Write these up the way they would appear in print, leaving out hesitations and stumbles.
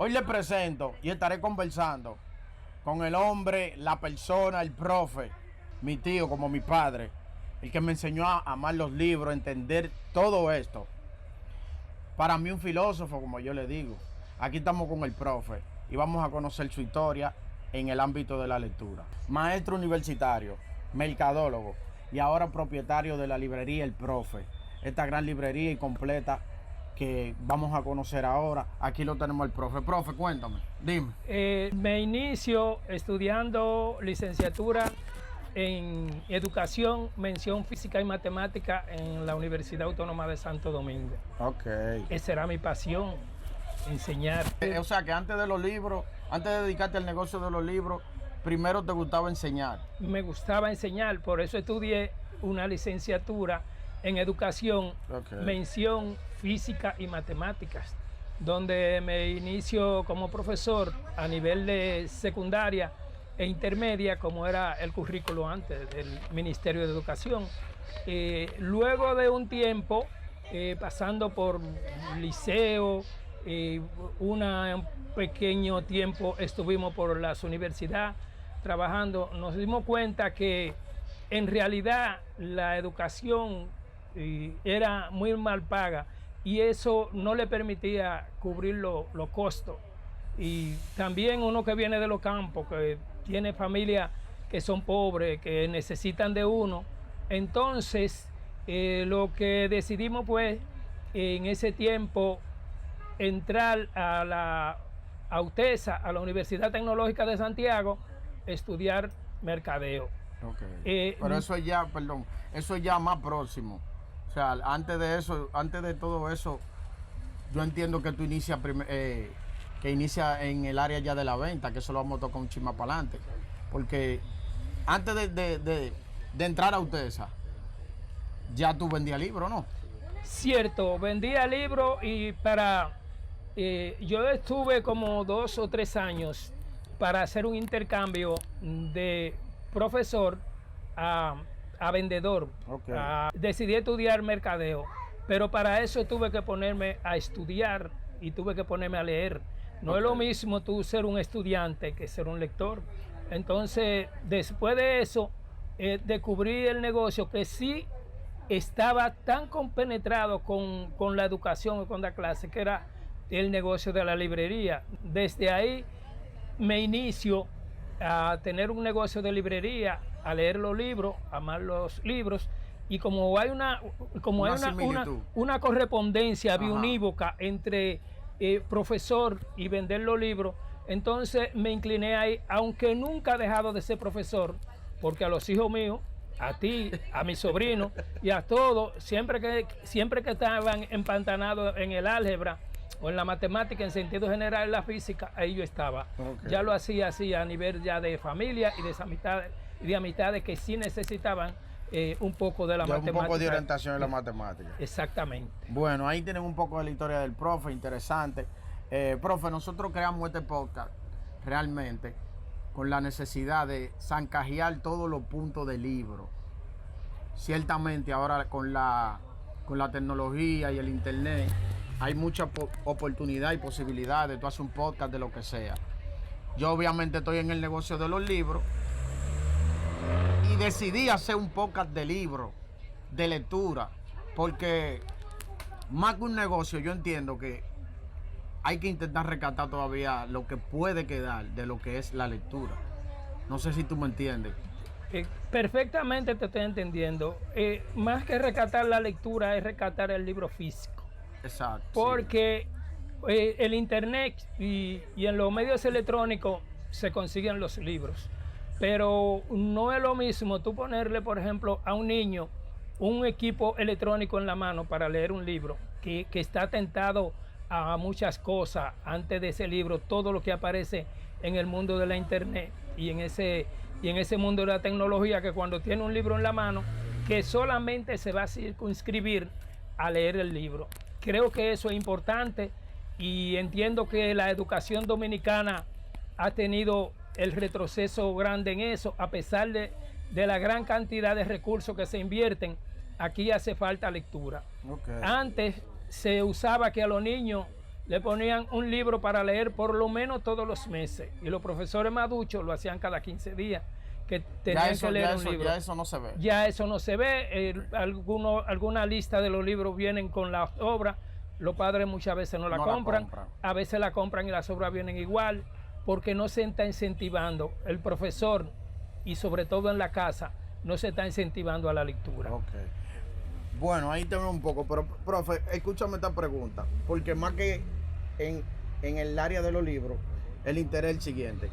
Hoy les presento y estaré conversando con el hombre, la persona, el profe, mi tío como mi padre, el que me enseñó a amar los libros, a entender todo esto. Para mí un filósofo, como yo le digo. Aquí estamos con el profe y vamos a conocer su historia en el ámbito de la lectura. Maestro universitario, mercadólogo y ahora propietario de la librería El Profe. Esta gran librería y completa que vamos a conocer ahora. Aquí lo tenemos el profe. Profe, cuéntame, dime. Me inicio estudiando licenciatura en Educación, Mención Física y Matemática en la Universidad Autónoma de Santo Domingo. Ok. Esa era mi pasión, enseñar. O sea que antes de los libros, antes de dedicarte al negocio de los libros, primero te gustaba enseñar. Me gustaba enseñar, por eso estudié una licenciatura en Educación, Mención Física y Matemáticas, donde me inicio como profesor a nivel de secundaria e intermedia, como era el currículo antes del Ministerio de Educación. Luego de un tiempo, pasando por liceo, un pequeño tiempo estuvimos por las universidades trabajando, nos dimos cuenta que en realidad la educación era muy mal paga y eso no le permitía cubrir los costos. Y también uno que viene de los campos, que tiene familias que son pobres, que necesitan de uno. Entonces, lo que decidimos pues en ese tiempo entrar a la UTESA, a la Universidad Tecnológica de Santiago, estudiar mercadeo. Pero eso es ya, perdón, eso es ya más próximo. O sea, antes de eso, antes de todo eso, yo entiendo que tú inicias que inicia en el área ya de la venta, que eso lo vamos a tocar un chisme para adelante. Porque antes de entrar a UTESA, ya tú vendías libros, ¿no? Cierto, vendía libros y yo estuve como 2 o 3 años para hacer un intercambio de profesor a vendedor. Decidí estudiar mercadeo, pero para eso tuve que ponerme a estudiar y tuve que ponerme a leer. No es lo mismo tú ser un estudiante que ser un lector. Entonces, después de eso, descubrí el negocio que sí estaba tan compenetrado con la educación y con la clase, que era el negocio de la librería. Desde ahí me inicio a tener un negocio de librería, a leer los libros, a amar los libros, y como hay una correspondencia biunívoca entre profesor y vender los libros, entonces me incliné ahí, aunque nunca he dejado de ser profesor, porque a los hijos míos, a ti, a mis sobrinos y a todos, siempre que estaban empantanados en el álgebra o en la matemática en sentido general, en la física, ahí yo estaba. Ya lo hacía así a nivel ya de familia y de amistades que sí necesitaban un poco de la matemática. Un poco de orientación en la matemática. Exactamente. Bueno, ahí tienen un poco de la historia del profe, interesante. Profe, nosotros creamos este podcast realmente con la necesidad de zancajear todos los puntos del libro. Ciertamente ahora con la tecnología y el internet hay mucha oportunidad y posibilidad de tú hacer un podcast de lo que sea. Yo obviamente estoy en el negocio de los libros y decidí hacer un podcast de libros, de lectura, porque más que un negocio yo entiendo que hay que intentar rescatar todavía lo que puede quedar de lo que es la lectura. No sé si tú me entiendes. Perfectamente te estoy entendiendo. Más que rescatar la lectura es rescatar el libro físico. Exacto. Porque el internet y en los medios electrónicos se consiguen los libros. Pero no es lo mismo tú ponerle, por ejemplo, a un niño un equipo electrónico en la mano para leer un libro que está tentado a muchas cosas antes de ese libro, todo lo que aparece en el mundo de la internet y en ese mundo de la tecnología, que cuando tiene un libro en la mano, que solamente se va a circunscribir a leer el libro. Creo que eso es importante y entiendo que la educación dominicana ha tenido el retroceso grande en eso, a pesar de la gran cantidad de recursos que se invierten. Aquí hace falta lectura. Antes se usaba que a los niños le ponían un libro para leer por lo menos todos los meses. Y los profesores maduchos lo hacían cada 15 días, que tenían que leer un libro. Ya eso no se ve. Ya eso no se ve. Alguna lista de los libros vienen con las obras. Los padres muchas veces no la compran. A veces la compran y las obras vienen igual, porque no se está incentivando. El profesor, y sobre todo en la casa, no se está incentivando a la lectura. Okay. Bueno, ahí tengo un poco, pero profe, escúchame esta pregunta, porque más que en el área de los libros, el interés es el siguiente.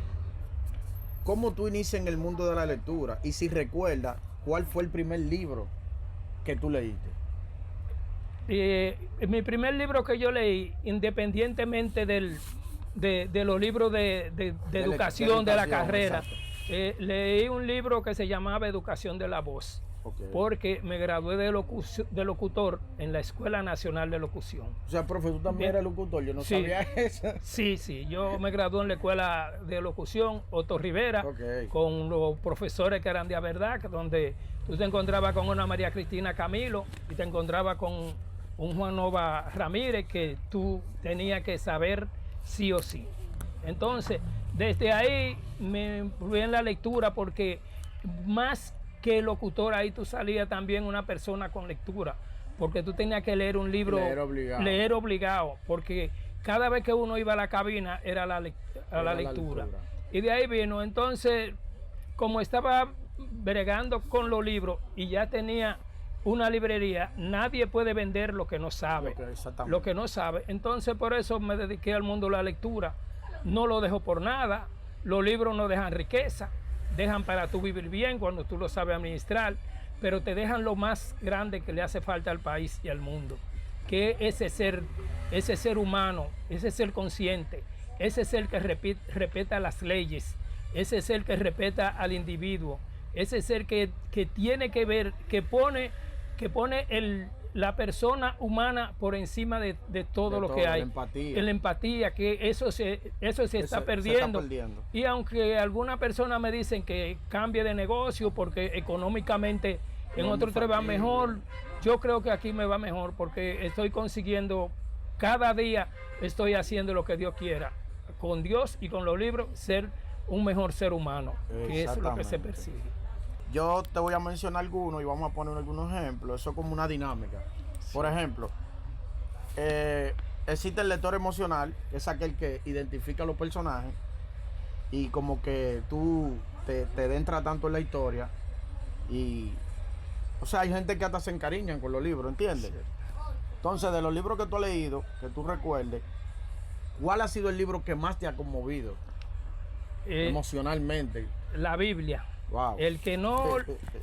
¿Cómo tú inicias en el mundo de la lectura? Y si recuerdas, ¿cuál fue el primer libro que tú leíste? Mi primer libro que yo leí, independientemente de los libros de educación de la carrera, leí un libro que se llamaba Educación de la Voz. Okay. Porque me gradué de locutor en la Escuela Nacional de Locución. O sea, profe, tú también eres locutor, yo no sabía eso. Sí, yo me gradué en la Escuela de Locución Otto Rivera, con los profesores que eran de verdad, donde tú te encontrabas con una María Cristina Camilo y te encontrabas con un Juan Nova Ramírez, que tú tenías que saber sí o sí. Entonces, desde ahí me fui en la lectura, porque más que locutor, ahí tú salías también una persona con lectura, porque tú tenías que leer un libro, leer obligado, porque cada vez que uno iba a la cabina era la lectura. Y de ahí vino, entonces, como estaba bregando con los libros y ya tenía una librería, nadie puede vender lo que no sabe, lo que no sabe. Entonces, por eso me dediqué al mundo de la lectura. No lo dejo por nada. Los libros no dejan riqueza, dejan para tú vivir bien cuando tú lo sabes administrar, pero te dejan lo más grande que le hace falta al país y al mundo, que es ese ser humano, ese ser consciente, ese ser que respeta las leyes, ese ser que respeta al individuo, ese ser que tiene que ver, que pone la persona humana por encima de todo lo que hay. La empatía, que eso se está perdiendo. Y aunque algunas personas me dicen que cambie de negocio porque económicamente en otro te va mejor, yo creo que aquí me va mejor, porque estoy consiguiendo, cada día estoy haciendo lo que Dios quiera, con Dios y con los libros, ser un mejor ser humano, que es lo que se persigue. Yo te voy a mencionar algunos y vamos a poner algunos ejemplos. Eso es como una dinámica. Por ejemplo, existe el lector emocional, que es aquel que identifica a los personajes y como que tú te adentras tanto en la historia. Y, o sea, hay gente que hasta se encariñan con los libros, ¿entiendes? Sí. Entonces, de los libros que tú has leído, que tú recuerdes, ¿cuál ha sido el libro que más te ha conmovido emocionalmente? La Biblia. Wow.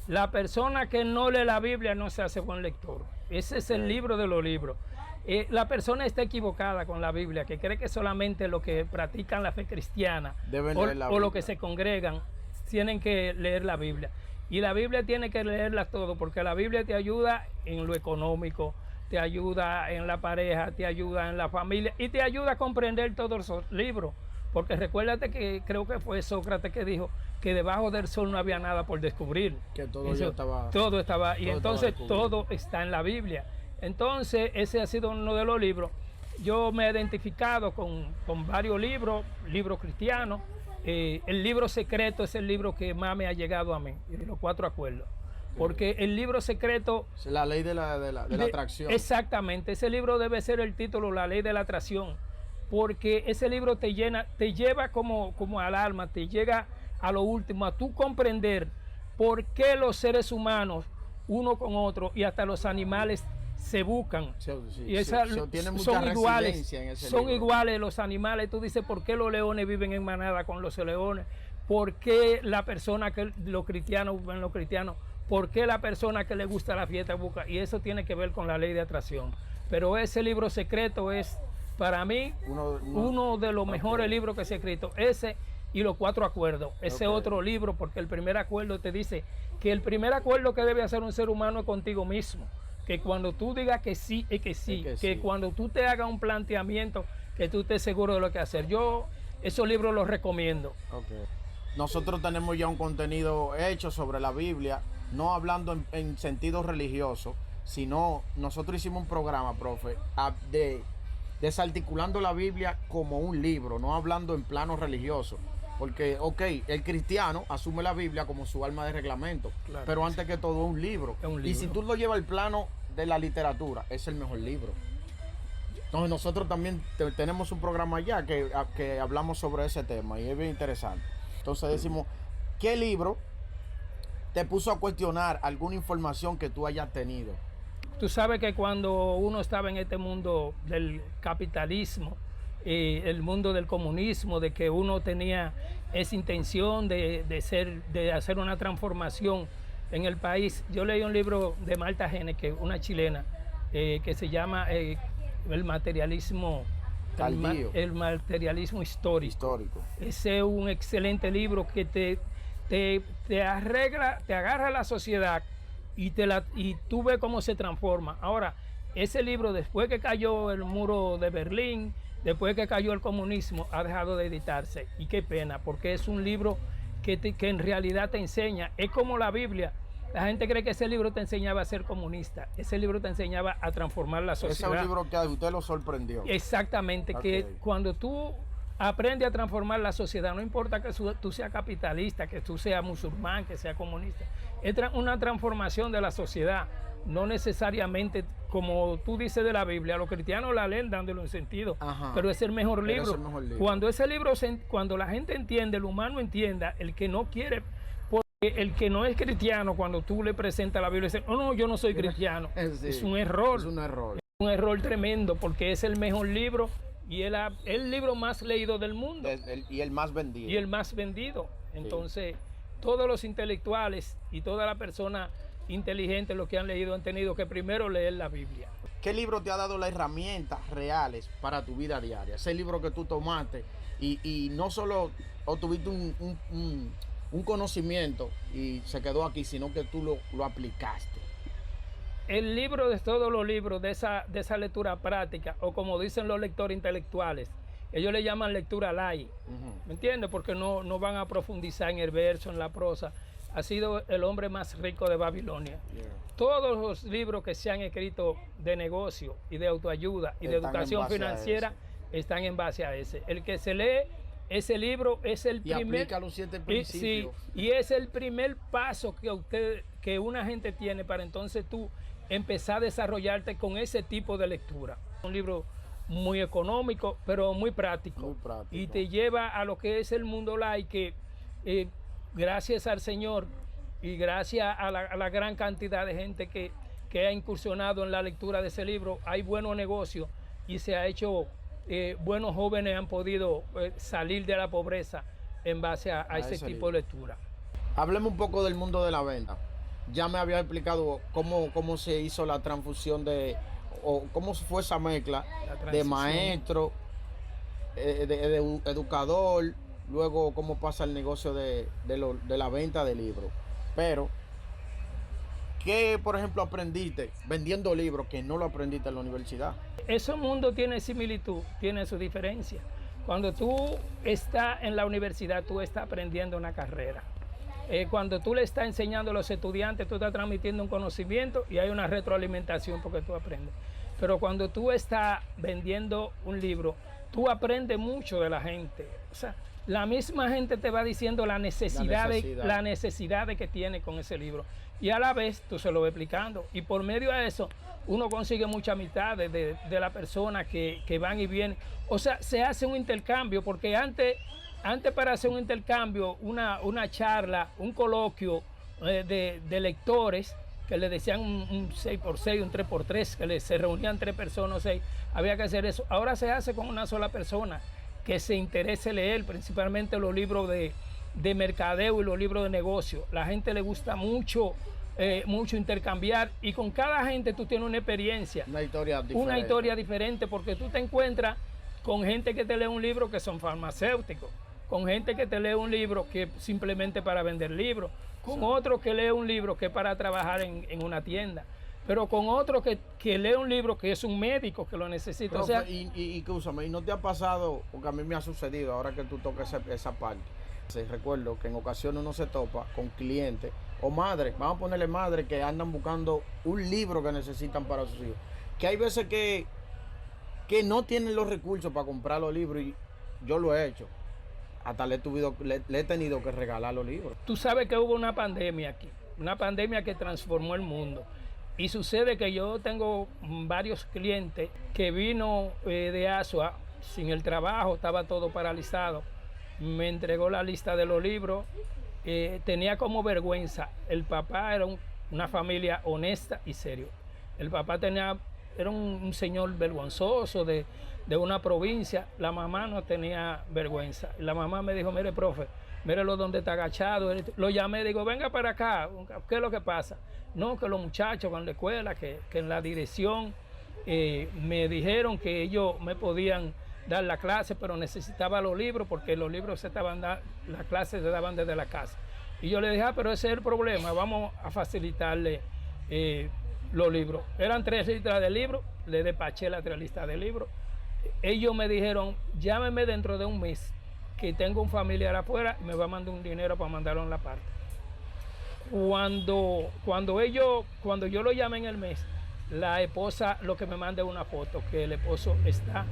La persona que no lee la Biblia no se hace buen lector. Ese es el libro de los libros. La persona está equivocada con la Biblia, que cree que solamente los que practican la fe cristiana o los que se congregan tienen que leer la Biblia. Y la Biblia tiene que leerla todo, porque la Biblia te ayuda en lo económico, te ayuda en la pareja, te ayuda en la familia y te ayuda a comprender todos los libros. Porque recuérdate que creo que fue Sócrates que dijo que debajo del sol no había nada por descubrir. Que todo estaba. Y entonces todo está en la Biblia. Entonces ese ha sido uno de los libros. Yo me he identificado con varios libros cristianos. El libro secreto es el libro que más me ha llegado a mí, los 4 acuerdos. Porque el libro secreto... La ley de la atracción. Exactamente, ese libro debe ser el título, la ley de la atracción. Porque ese libro te lleva como al alma, te llega a lo último, a tú comprender por qué los seres humanos, uno con otro, y hasta los animales se buscan. Son iguales los animales. Tú dices, ¿por qué los leones viven en manada con los leones? ¿Por qué la persona los cristianos buscan los cristianos? ¿Por qué la persona que le gusta la fiesta busca? Y eso tiene que ver con la ley de atracción. Pero ese libro secreto es, para mí, uno de los mejores libros que se ha escrito. Ese y los 4 acuerdos. Ese otro libro, porque el primer acuerdo te dice que el primer acuerdo que debe hacer un ser humano es contigo mismo. Que cuando tú digas que sí, es que sí. Que cuando tú te hagas un planteamiento, que tú estés seguro de lo que hacer. Yo esos libros los recomiendo. Nosotros tenemos ya un contenido hecho sobre la Biblia, no hablando en sentido religioso, sino nosotros hicimos un programa, profe, desarticulando la Biblia como un libro, no hablando en plano religioso. Porque, ok, el cristiano asume la Biblia como su alma de reglamento, claro, pero antes que todo es un libro. Y si tú lo llevas al plano de la literatura, es el mejor libro. Entonces nosotros también tenemos un programa allá que hablamos sobre ese tema y es bien interesante. Entonces decimos, ¿qué libro te puso a cuestionar alguna información que tú hayas tenido? Tú sabes que cuando uno estaba en este mundo del capitalismo, el mundo del comunismo, de que uno tenía esa intención de hacer una transformación en el país, yo leí un libro de Marta Henneke, una chilena, que se llama el materialismo histórico. Ese es un excelente libro que te agarra la sociedad y tú ves cómo se transforma. Ahora, ese libro, después que cayó el muro de Berlín, después que cayó el comunismo, ha dejado de editarse. Y qué pena, porque es un libro que en realidad te enseña. Es como la Biblia. La gente cree que ese libro te enseñaba a ser comunista. Ese libro te enseñaba a transformar la sociedad. Ese es un libro que a usted lo sorprendió. Exactamente, okay. Que cuando tú aprendes a transformar la sociedad, no importa que tú seas capitalista, que tú seas musulmán, que seas comunista, es una transformación de la sociedad. No necesariamente, como tú dices de la Biblia, los cristianos la leen dándole un sentido, ajá, pero es el mejor libro. Cuando ese libro, cuando la gente entiende, el humano entienda, el que no quiere, porque el que no es cristiano, cuando tú le presentas la Biblia, dice, no, yo no soy cristiano. Sí, es un error. Es un error. Es un error tremendo, porque es el mejor libro y el libro más leído del mundo. Y el más vendido. Y el más vendido. Entonces, todos los intelectuales y toda la persona inteligentes, los que han leído, han tenido que primero leer la Biblia. ¿Qué libro te ha dado las herramientas reales para tu vida diaria? Ese libro que tú tomaste y no solo obtuviste un conocimiento y se quedó aquí, sino que tú lo aplicaste. El libro de todos los libros de esa lectura práctica, o como dicen los lectores intelectuales, ellos le llaman lectura light, ¿me entiendes? Porque no van a profundizar en el verso, en la prosa. Ha sido el hombre más rico de Babilonia. Yeah. Todos los libros que se han escrito de negocio y de autoayuda y de educación financiera están en base a ese. El que se lee ese libro es el primer... Y aplica los 7 principios. Sí, y es el primer paso que una gente tiene para entonces tú empezar a desarrollarte con ese tipo de lectura. Un libro muy económico, pero muy práctico. Muy práctico. Y te lleva a lo que es el mundo light, que gracias al Señor y gracias a la gran cantidad de gente que ha incursionado en la lectura de ese libro, hay buenos negocios y se ha hecho, buenos jóvenes han podido salir de la pobreza en base a ese tipo de lectura. Hablemos un poco del mundo de la venta. Ya me había explicado cómo se hizo la transfusión o cómo fue esa mezcla de maestro, de educador, luego cómo pasa el negocio de la venta de libros. Pero, ¿qué, por ejemplo, aprendiste vendiendo libros que no lo aprendiste en la universidad? Ese mundo tiene similitud, tiene su diferencia. Cuando tú estás en la universidad, tú estás aprendiendo una carrera. Cuando tú le estás enseñando a los estudiantes, tú estás transmitiendo un conocimiento y hay una retroalimentación porque tú aprendes. Pero cuando tú estás vendiendo un libro, tú aprendes mucho de la gente. O sea, la misma gente te va diciendo la necesidad de que tiene con ese libro. Y a la vez tú se lo vas explicando. Y por medio de eso, uno consigue mucha amistad de la persona que van y vienen. O sea, se hace un intercambio, porque antes para hacer un intercambio, una charla, un coloquio de lectores, que le decían un 6x6, un 3x3, que se reunían 3 personas, 6, había que hacer eso. Ahora se hace con una sola persona que se interese leer, principalmente los libros de mercadeo y los libros de negocio. La gente le gusta mucho intercambiar, y con cada gente tú tienes una experiencia, una historia diferente, porque tú te encuentras con gente que te lee un libro que son farmacéuticos, con gente que te lee un libro que simplemente para vender libros, con otro que lee un libro que es para trabajar en una tienda, pero con otro que lee un libro que es un médico que lo necesita. Profe, o sea, y no te ha pasado, porque a mí me ha sucedido ahora que tú tocas esa parte. Recuerdo que en ocasiones uno se topa con clientes o madres, vamos a ponerle madres, que andan buscando un libro que necesitan para sus hijos. Que hay veces que que no tienen los recursos para comprar los libros, y yo lo he hecho. Hasta le he tenido que regalar los libros. Tú sabes que hubo una pandemia aquí, una pandemia que transformó el mundo. Y sucede que yo tengo varios clientes que vino de Asua sin el trabajo, estaba todo paralizado. Me entregó la lista de los libros, tenía como vergüenza. El papá era una familia honesta y serio. El papá era un señor vergonzoso de una provincia. La mamá no tenía vergüenza. La mamá me dijo, mire, profe, mírelo donde está agachado. Lo llamé, digo, venga para acá, ¿qué es lo que pasa? No, que los muchachos con la escuela, que en la dirección me dijeron que ellos me podían dar la clase, pero necesitaba los libros porque los libros las clases se daban desde la casa. Y yo le dije, pero ese es el problema, vamos a facilitarle los libros. Eran 3 listas de libros, le despaché las 3 listas de libros. Ellos me dijeron, llámeme dentro de un mes, que tengo un familiar afuera y me va a mandar un dinero para mandarlo en la parte. Cuando yo lo llamé en el mes, la esposa lo que me manda es una foto, que el esposo está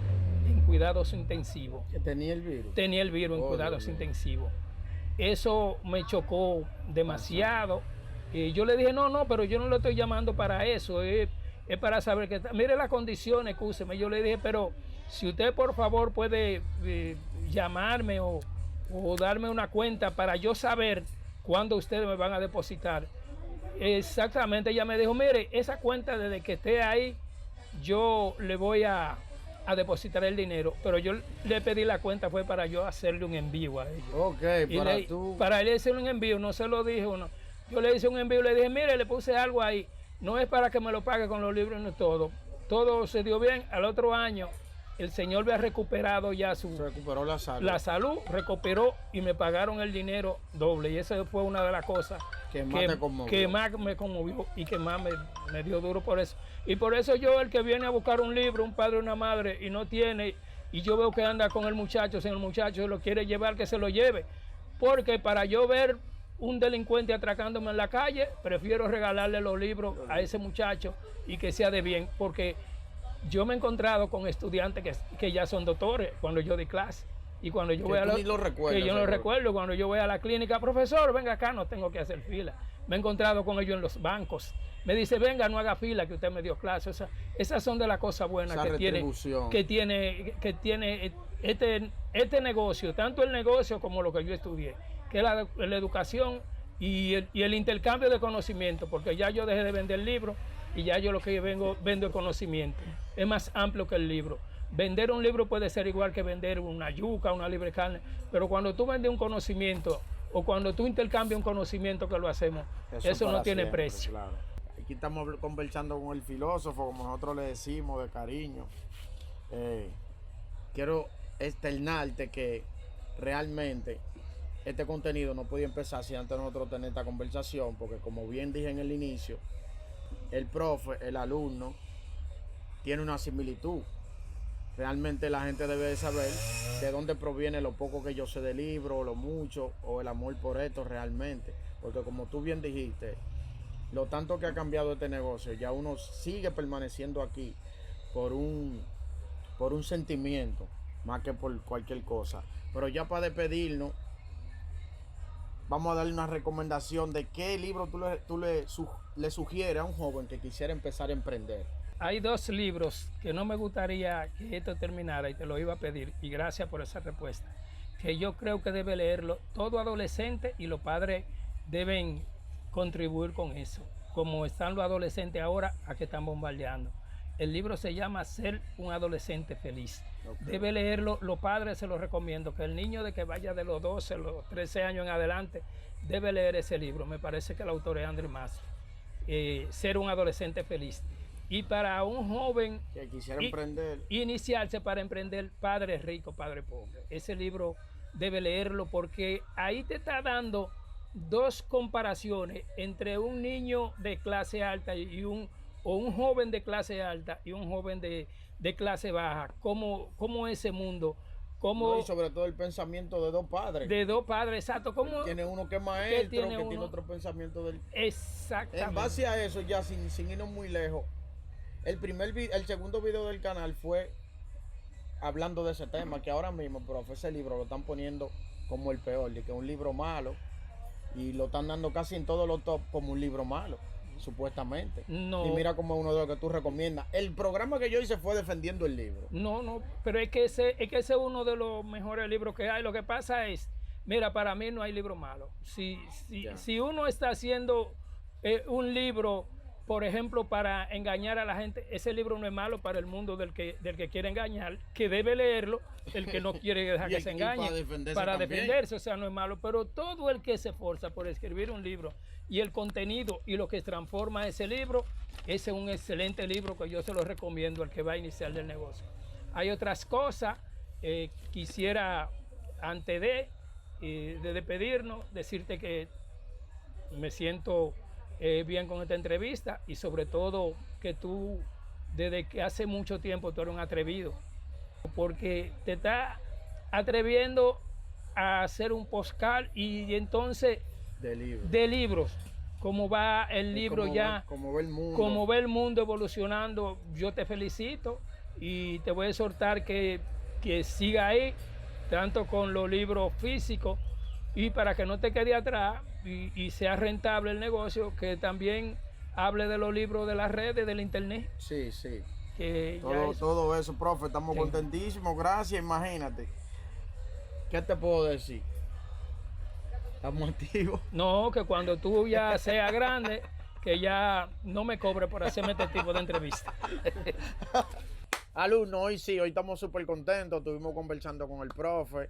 en cuidados intensivos. ¿Que tenía el virus? Tenía el virus en cuidados intensivos. Eso me chocó demasiado. Yo le dije, no, pero yo no lo estoy llamando para eso, es para saber que mire las condiciones, escúcheme. Yo le dije, pero si usted por favor puede llamarme o darme una cuenta para yo saber cuándo ustedes me van a depositar. Exactamente, ella me dijo, mire, esa cuenta desde que esté ahí, yo le voy a depositar el dinero, pero yo le pedí la cuenta fue para yo hacerle un envío a ellos. Ok, para él hacerle un envío, no se lo dije uno. Yo le hice un envío, le dije, mire, le puse algo ahí, no es para que me lo pague con los libros, no todo se dio bien. Al otro año el señor había recuperado ya se recuperó la salud. La salud, recuperó y me pagaron el dinero doble. Y esa fue una de las cosas que más me conmovió y que más me dio duro por eso. Y por eso yo, el que viene a buscar un libro, un padre o una madre, y no tiene, y yo veo que anda con el muchacho, si el muchacho lo quiere llevar, que se lo lleve. Porque para yo ver un delincuente atracándome en la calle, prefiero regalarle los libros a ese muchacho y que sea de bien, porque yo me he encontrado con estudiantes que ya son doctores cuando yo di clase. Y cuando yo voy a que yo no recuerdo, cuando yo voy a la clínica, profesor, venga acá, no tengo que hacer fila. Me he encontrado con ellos en los bancos. Me dice, venga, no haga fila, que usted me dio clase. Esas son de las cosas buenas que tiene este negocio, tanto el negocio como lo que yo estudié, que es la educación y el intercambio de conocimiento, porque ya yo dejé de vender libros y ya yo lo que vendo es conocimiento. Es más amplio que el libro. Vender un libro puede ser igual que vender una yuca, una libre carne, pero cuando tú vendes un conocimiento o cuando tú intercambias un conocimiento, que lo hacemos, eso no tiene precio. Claro. Aquí estamos conversando con el filósofo, como nosotros le decimos de cariño. Quiero externarte que realmente este contenido no podía empezar si antes nosotros tener esta conversación, porque como bien dije en el inicio, el profe, el alumno, tiene una similitud. Realmente la gente debe de saber de dónde proviene lo poco que yo sé del libro, o lo mucho, o el amor por esto realmente. Porque como tú bien dijiste, lo tanto que ha cambiado este negocio, ya uno sigue permaneciendo aquí por un sentimiento, más que por cualquier cosa. Pero ya para despedirnos, vamos a darle una recomendación de qué libro tú le sugieres a un joven que quisiera empezar a emprender. Hay 2 libros que no me gustaría que esto terminara y te lo iba a pedir, y gracias por esa respuesta, que yo creo que debe leerlo todo adolescente y los padres deben contribuir con eso, como están los adolescentes ahora a que están bombardeando. El libro se llama Ser un adolescente feliz. Okay. Debe leerlo, los padres se lo recomiendo, que el niño de que vaya de los 12, los 13 años en adelante, debe leer ese libro. Me parece que el autor es Andrés Mazo. Ser un adolescente feliz. Y para un joven que quisiera emprender, iniciarse para emprender, Padre Rico, Padre Pobre. Ese libro debe leerlo porque ahí te está dando 2 comparaciones entre un niño de clase alta y un joven de clase alta y un joven de clase baja. Cómo ese mundo, y sobre todo el pensamiento de 2 padres. De 2 padres, exacto. Tiene uno que es maestro, que tiene otro pensamiento del... Exactamente. En base a eso, ya sin irnos muy lejos, el segundo video del canal fue hablando de ese tema, que ahora mismo, profe, ese libro lo están poniendo como el peor, de que es un libro malo, y lo están dando casi en todos los top como un libro malo, supuestamente. No. Y mira como es uno de los que tú recomiendas. El programa que yo hice fue defendiendo el libro. No, pero es que ese es uno de los mejores libros que hay. Lo que pasa es, mira, para mí no hay libro malo. Si uno está haciendo un libro, por ejemplo, para engañar a la gente, ese libro no es malo para el mundo del que quiere engañar, que debe leerlo, el que no quiere dejar que se engañe, para defenderse, o sea, no es malo. Pero todo el que se esfuerza por escribir un libro y el contenido y lo que transforma ese libro, ese es un excelente libro que yo se lo recomiendo al que va a iniciar el negocio. Hay otras cosas, quisiera, antes de despedirnos, decirte que me siento bien con esta entrevista y sobre todo que tú, desde que hace mucho tiempo, tú eres un atrevido, porque te estás atreviendo a hacer un podcast y entonces de libros. Cómo va el libro ya, cómo ve el mundo. Cómo ve el mundo evolucionando, yo te felicito y te voy a exhortar que siga ahí, tanto con los libros físicos y para que no te quede atrás y sea rentable el negocio, que también hable de los libros de las redes, del internet. Sí, sí. Que todo eso, profe, estamos contentísimos, gracias, imagínate. ¿Qué te puedo decir? Estamos activos. No, que cuando tú ya seas grande, que ya no me cobre por hacerme este tipo de entrevista. Alumno, hoy estamos súper contentos, estuvimos conversando con el profe.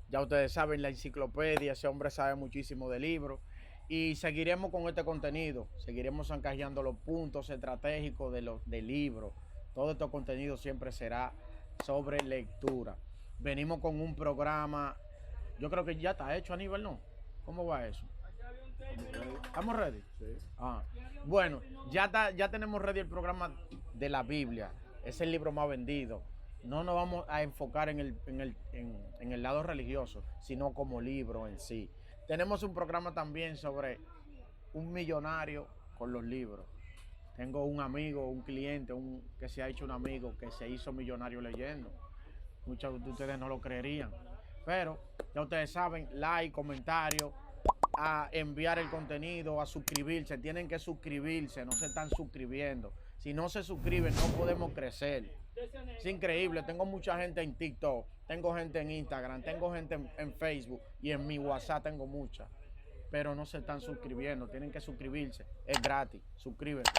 Ya ustedes saben, la enciclopedia, ese hombre sabe muchísimo de libros. Y seguiremos con este contenido, seguiremos encajeando los puntos estratégicos del libro. Todo este contenido siempre será sobre lectura. Venimos con un programa, yo creo que ya está hecho, Aníbal, ¿no? ¿Cómo va eso? ¿Estamos ready? Sí. Bueno, ya tenemos ready el programa de la Biblia. Es el libro más vendido. No nos vamos a enfocar en el lado religioso, sino como libro en sí. Tenemos un programa también sobre un millonario con los libros. Tengo un amigo, un cliente, que se ha hecho un amigo que se hizo millonario leyendo. Muchos de ustedes no lo creerían. Pero ya ustedes saben, like, comentario, a enviar el contenido, a suscribirse. Tienen que suscribirse, no se están suscribiendo. Si no se suscriben, no podemos crecer. Es increíble, tengo mucha gente en TikTok, tengo gente en Instagram, tengo gente en Facebook y en mi WhatsApp tengo mucha. Pero no se están suscribiendo, tienen que suscribirse, es gratis, suscríbete.